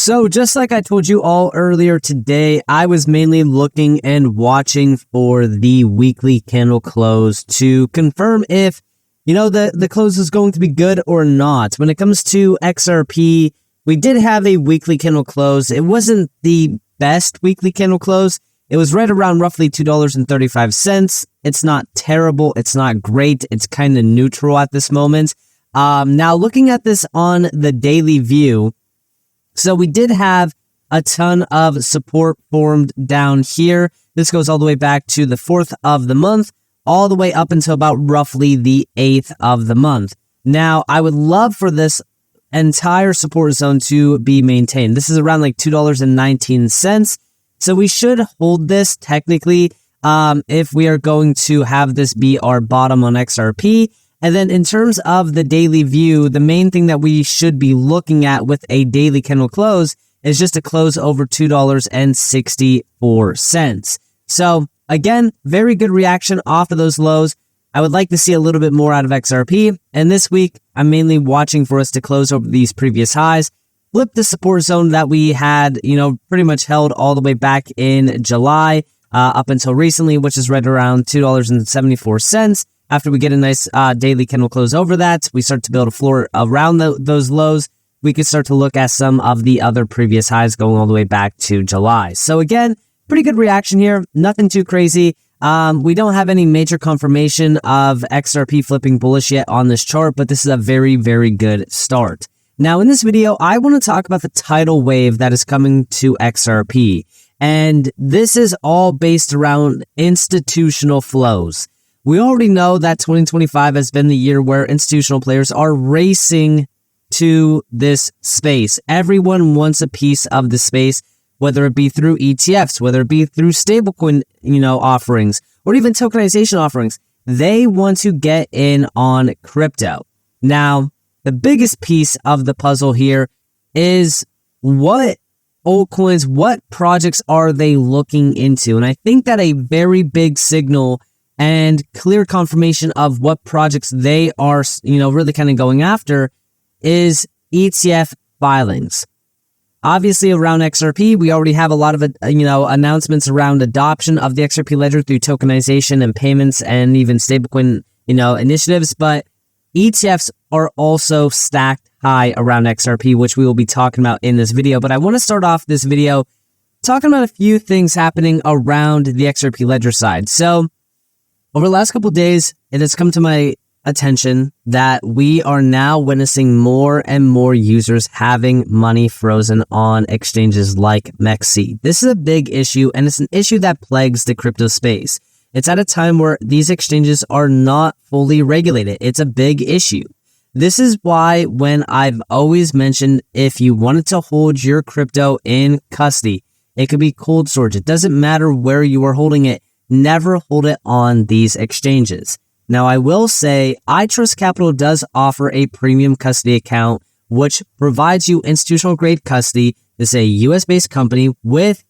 So just like I told you all earlier today, I was mainly looking and watching for the weekly candle close to confirm if, the close is going to be good or not. When it comes to XRP, we did have a weekly candle close. It wasn't the best weekly candle close. It was right around roughly $2.35. It's not terrible. It's not great. It's kind of neutral at this moment. Now looking at this on the daily view, so we did have a ton of support formed down here. This goes all the way back to the 4th of the month, all the way up until about roughly the 8th of the month. Now, I would love for this entire support zone to be maintained. This is around like $2.19. So we should hold this technically if we are going to have this be our bottom on XRP. And then in terms of the daily view, the main thing that we should be looking at with a daily candle close is just a close over $2.64. So again, very good reaction off of those lows. I would like to see a little bit more out of XRP. And this week, I'm mainly watching for us to close over these previous highs, flip the support zone that we had, pretty much held all the way back in July up until recently, which is right around $2.74. After we get a nice daily candle close over that, we start to build a floor around those lows. We could start to look at some of the other previous highs going all the way back to July. So again, pretty good reaction here. Nothing too crazy. We don't have any major confirmation of XRP flipping bullish yet on this chart, but this is a very, very good start. Now in this video, I want to talk about the tidal wave that is coming to XRP. And this is all based around institutional flows. We already know that 2025 has been the year where institutional players are racing to this space. Everyone wants a piece of the space, whether it be through ETFs, whether it be through stablecoin, offerings, or even tokenization offerings. They want to get in on crypto. Now, the biggest piece of the puzzle here is what altcoins, what projects are they looking into? And I think that a very big signal and clear confirmation of what projects they are, really kind of going after is ETF filings. Obviously, around XRP, we already have a lot of, announcements around adoption of the XRP ledger through tokenization and payments and even stablecoin, initiatives. But ETFs are also stacked high around XRP, which we will be talking about in this video. But I want to start off this video talking about a few things happening around the XRP ledger side. So over the last couple of days, it has come to my attention that we are now witnessing more and more users having money frozen on exchanges like MEXC. This is a big issue, and it's an issue that plagues the crypto space. It's at a time where these exchanges are not fully regulated. It's a big issue. This is why when I've always mentioned if you wanted to hold your crypto in custody, it could be cold storage. It doesn't matter where you are holding it. Never hold it on these exchanges. Now, I will say iTrust Capital does offer a premium custody account, which provides you institutional grade custody. It's a US-based company with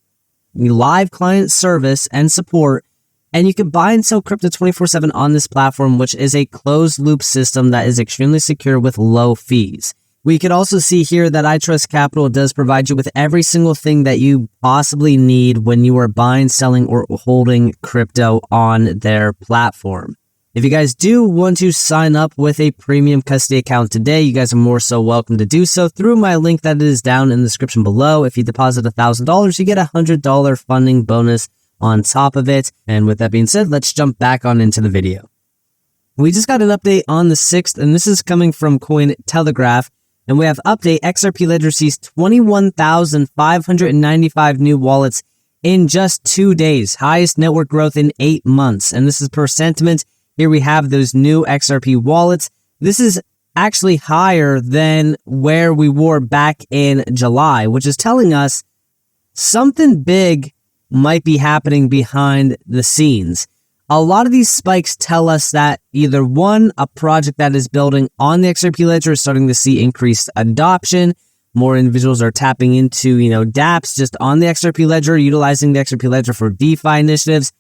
live client service and support. And you can buy and sell crypto 24/7 on this platform, which is a closed loop system that is extremely secure with low fees. We can also see here that iTrust Capital does provide you with every single thing that you possibly need when you are buying, selling, or holding crypto on their platform. If you guys do want to sign up with a premium custody account today, you guys are more so welcome to do so through my link that is down in the description below. If you deposit $1,000, you get a $100 funding bonus on top of it. And with that being said, let's jump back on into the video. We just got an update on the 6th, and this is coming from Cointelegraph. And we have update, XRP Ledger sees 21,595 new wallets in just 2 days. Highest network growth in 8 months. And this is per sentiment. Here we have those new XRP wallets. This is actually higher than where we were back in July, which is telling us something big might be happening behind the scenes. A lot of these spikes tell us that either one, a project that is building on the XRP ledger is starting to see increased adoption. More individuals are tapping into, dApps just on the XRP ledger, utilizing the XRP ledger for DeFi initiatives.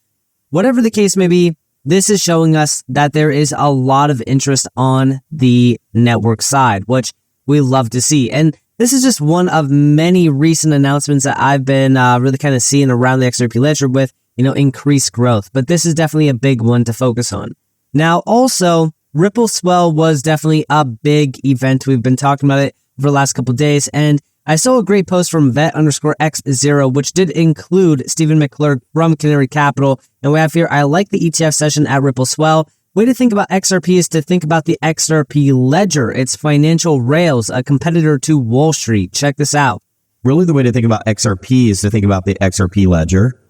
Whatever the case may be, this is showing us that there is a lot of interest on the network side, which we love to see. And this is just one of many recent announcements that I've been really kind of seeing around the XRP ledger with, increased growth. But this is definitely a big one to focus on. Now, also, Ripple Swell was definitely a big event. We've been talking about it for the last couple of days, and I saw a great post from vet_x0, which did include Stephen McClurg from Canary Capital. And we have here, I like the ETF session at Ripple Swell. Way to think about XRP is to think about the XRP ledger. It's financial rails, a competitor to Wall Street. Check this out. Really, the way to think about XRP is to think about the XRP ledger.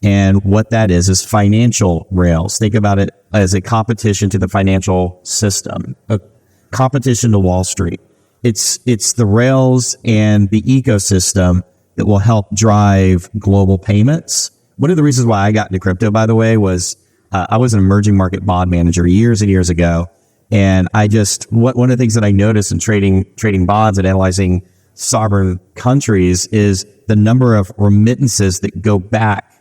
And what that is financial rails. Think about it as a competition to the financial system, a competition to Wall Street. It's the rails and the ecosystem that will help drive global payments. One of the reasons why I got into crypto, by the way, was I was an emerging market bond manager years and years ago. And one of the things that I noticed in trading bonds and analyzing sovereign countries is the number of remittances that go back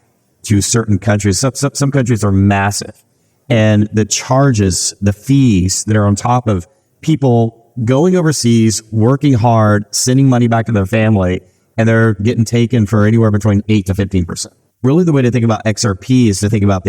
to certain countries. Some countries are massive. And the charges, the fees that are on top of people going overseas, working hard, sending money back to their family, and they're getting taken for anywhere between 8 to 15%. Really, the way to think about XRP is to think about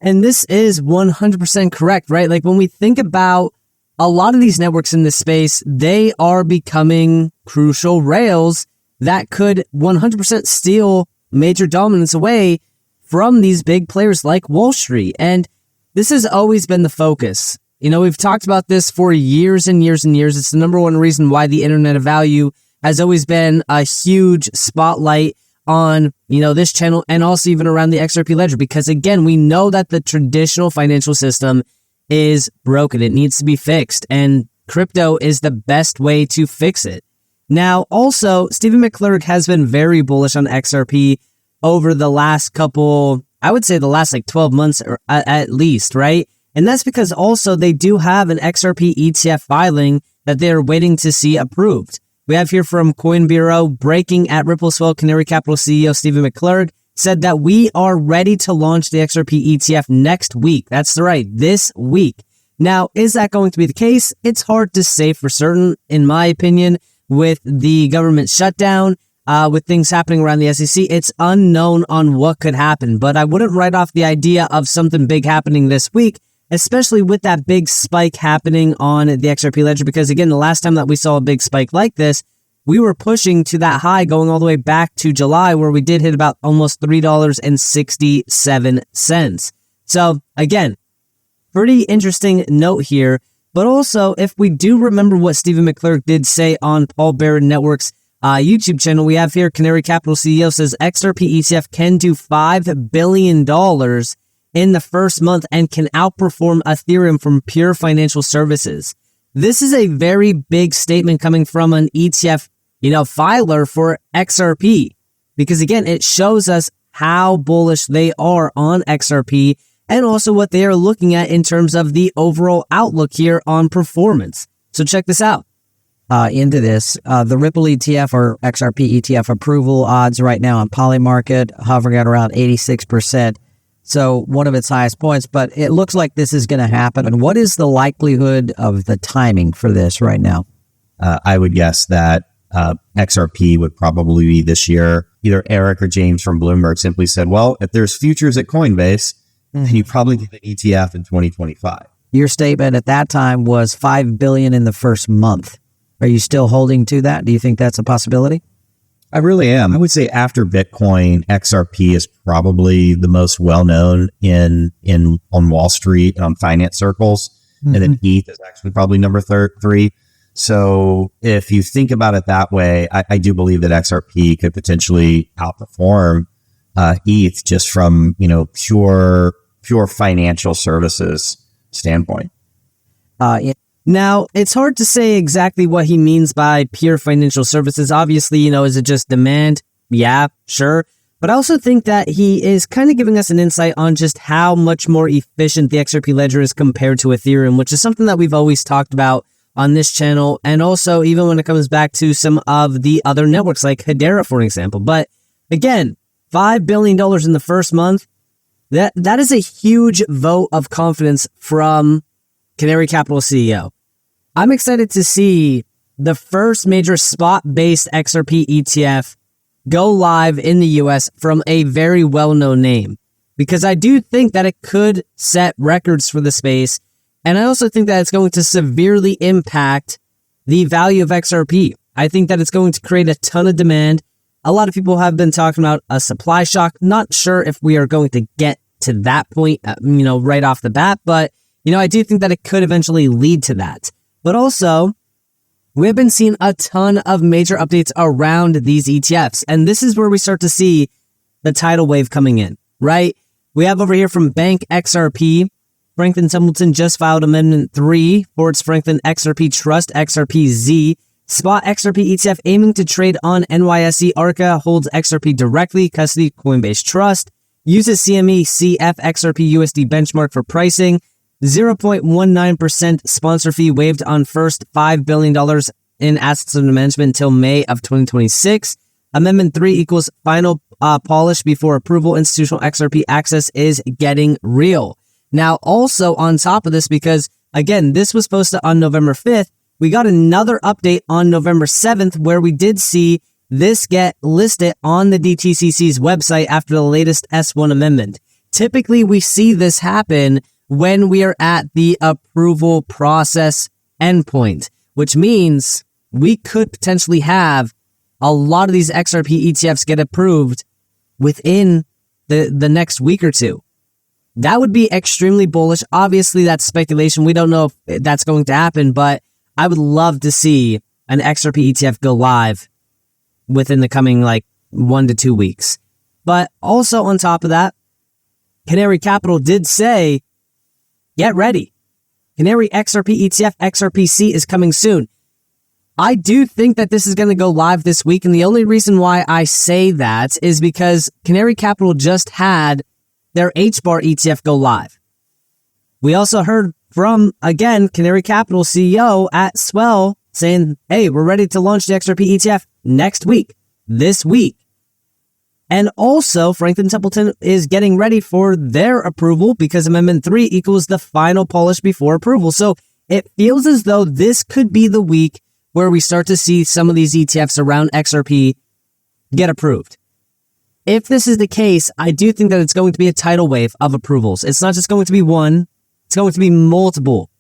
And this is 100% correct, right? Like when we think about a lot of these networks in this space, they are becoming crucial rails that could 100% steal major dominance away from these big players like Wall Street. And this has always been the focus. We've talked about this for years and years and years. It's the number one reason why the Internet of Value has always been a huge spotlight on, this channel and also even around the XRP ledger. Because again, we know that the traditional financial system is broken. It needs to be fixed. And crypto is the best way to fix it. Now, also, Stephen McClurg has been very bullish on XRP over the last couple, I would say the last 12 months or at least, right? And that's because also they do have an XRP ETF filing that they're waiting to see approved. We have here from Coin Bureau, breaking at Ripple Swell, Canary Capital CEO Stephen McClurg said that we are ready to launch the XRP ETF next week. That's right, this week. Now, is that going to be the case? It's hard to say for certain, in my opinion, with the government shutdown, with things happening around the SEC. It's unknown on what could happen, but I wouldn't write off the idea of something big happening this week, especially with that big spike happening on the XRP ledger. Because again, the last time that we saw a big spike like this, we were pushing to that high going all the way back to July, where we did hit about almost $3.67. So again, pretty interesting note here. But also, if we do remember what Stephen McClurg did say on Paul Barron Network's YouTube channel, we have here Canary Capital CEO says XRP ETF can do $5 billion in the first month and can outperform Ethereum from pure financial services. This is a very big statement coming from an ETF, filer for XRP, because again, it shows us how bullish they are on XRP and also what they are looking at in terms of the overall outlook here on performance. So check this out. Into this, the Ripple ETF or XRP ETF approval odds right now on Polymarket hovering at around 86%. So one of its highest points, but it looks like this is going to happen. And what is the likelihood of the timing for this right now? I would guess that XRP would probably be this year. Either Eric or James from Bloomberg simply said, well, if there's futures at Coinbase, then you probably get an ETF in 2025. Your statement at that time was $5 billion in the first month. Are you still holding to that? Do you think that's a possibility? I really am. I would say after Bitcoin, XRP is probably the most well-known on Wall Street and on finance circles. Mm-hmm. And then ETH is actually probably number 3. So if you think about it that way, I do believe that XRP could potentially outperform ETH just from, pure financial services standpoint. Now, it's hard to say exactly what he means by pure financial services. Obviously, is it just demand? Yeah, sure. But I also think that he is kind of giving us an insight on just how much more efficient the XRP ledger is compared to Ethereum, which is something that we've always talked about on this channel. And also, even when it comes back to some of the other networks like Hedera, for example. But again, $5 billion in the first month, that is a huge vote of confidence from Canary Capital CEO. I'm excited to see the first major spot-based XRP ETF go live in the US from a very well-known name. Because I do think that it could set records for the space, and I also think that it's going to severely impact the value of XRP. I think that it's going to create a ton of demand. A lot of people have been talking about a supply shock. Not sure if we are going to get to that point, right off the bat, but, I do think that it could eventually lead to that. But also, we've been seeing a ton of major updates around these ETFs, and this is where we start to see the tidal wave coming in, right? We have over here from Bank XRP, Franklin Templeton just filed Amendment 3 for its Franklin XRP Trust XRP-Z. Spot XRP ETF aiming to trade on NYSE Arca holds XRP directly, custody Coinbase Trust. Uses CME CF XRP USD benchmark for pricing. 0.19% sponsor fee waived on first $5 billion in assets under management until May of 2026. Amendment 3 equals final polish before approval. Institutional XRP access is getting real. Now, also on top of this, because again, this was posted on November 5th, we got another update on November 7th where we did see this get listed on the DTCC's website after the latest S1 amendment. Typically, we see this happen when we are at the approval process endpoint, which means we could potentially have a lot of these XRP ETFs get approved within the next week or two. That would be extremely bullish. Obviously, that's speculation. We don't know if that's going to happen, but I would love to see an XRP ETF go live within the coming 1 to 2 weeks. But also on top of that, Canary Capital did say, get ready. Canary XRP ETF XRPC is coming soon. I do think that this is going to go live this week, and the only reason why I say that is because Canary Capital just had their HBAR ETF go live. We also heard from, again, Canary Capital CEO at Swell saying, hey, we're ready to launch the XRP ETF next week, this week. And also, Franklin Templeton is getting ready for their approval because Amendment 3 equals the final polish before approval. So it feels as though this could be the week where we start to see some of these ETFs around XRP get approved. If this is the case, I do think that it's going to be a tidal wave of approvals. It's not just going to be one, it's going to be multiple.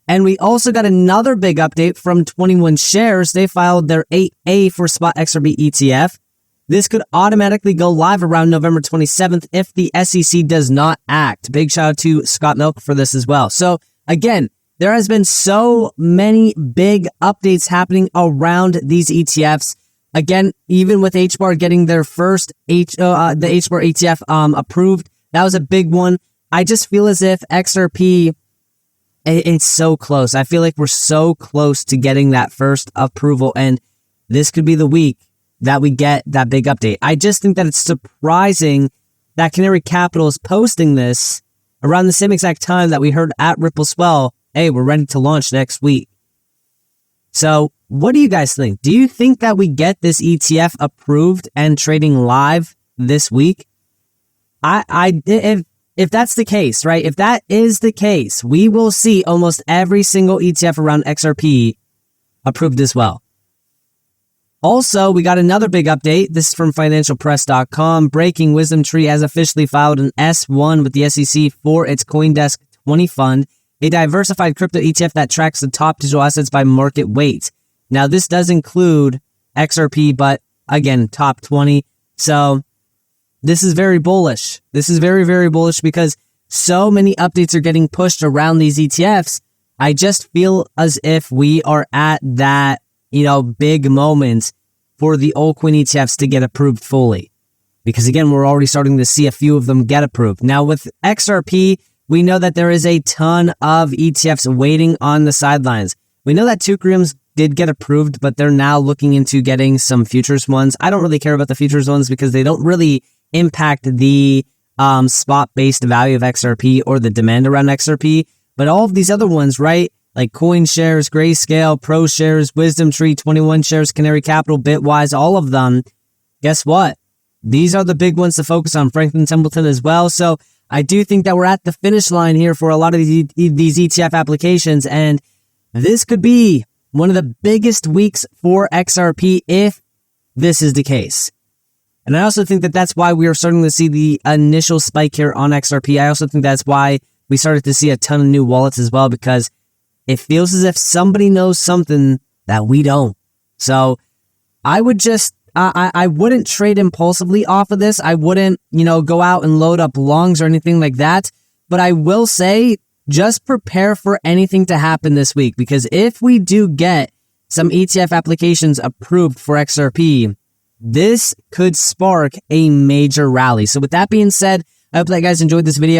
And we also got another big update from 21 Shares. They filed their 8A for Spot XRP ETF. This could automatically go live around November 27th if the SEC does not act. Big shout out to Scott Milk for this as well. So again, there has been so many big updates happening around these ETFs. Again, even with HBAR getting their first the HBAR ETF approved, that was a big one. I just feel as if XRP, it's so close. I feel like we're so close to getting that first approval, and this could be the week that we get that big update. I just think that it's surprising that Canary Capital is posting this around the same exact time that we heard at Ripple Swell, hey, we're ready to launch next week. So what do you guys think? Do you think that we get this ETF approved and trading live this week? If that's the case, right? If that is the case, we will see almost every single ETF around XRP approved as well. Also, we got another big update. This is from financialpress.com. Breaking WisdomTree has officially filed an S1 with the SEC for its CoinDesk 20 fund, a diversified crypto ETF that tracks the top digital assets by market weight. Now, this does include XRP, but again, top 20. So this is very bullish. This is very, very bullish because so many updates are getting pushed around these ETFs. I just feel as if we are at that, big moment for the altcoin ETFs to get approved fully. Because again, we're already starting to see a few of them get approved. Now with XRP, we know that there is a ton of ETFs waiting on the sidelines. We know that Teucrium's did get approved, but they're now looking into getting some futures ones. I don't really care about the futures ones because they don't really impact the spot-based value of XRP or the demand around XRP. But all of these other ones, right? Like CoinShares, Grayscale, ProShares, WisdomTree, 21 Shares, Canary Capital, Bitwise, all of them. Guess what? These are the big ones to focus on. Franklin Templeton as well. So I do think that we're at the finish line here for a lot of these ETF applications, and this could be one of the biggest weeks for XRP if this is the case. And I also think that that's why we are starting to see the initial spike here on XRP. I also think that's why we started to see a ton of new wallets as well, because it feels as if somebody knows something that we don't. So I would just, I wouldn't trade impulsively off of this. I wouldn't, go out and load up longs or anything like that. But I will say, just prepare for anything to happen this week, because if we do get some ETF applications approved for XRP, this could spark a major rally. So with that being said, I hope that you guys enjoyed this video.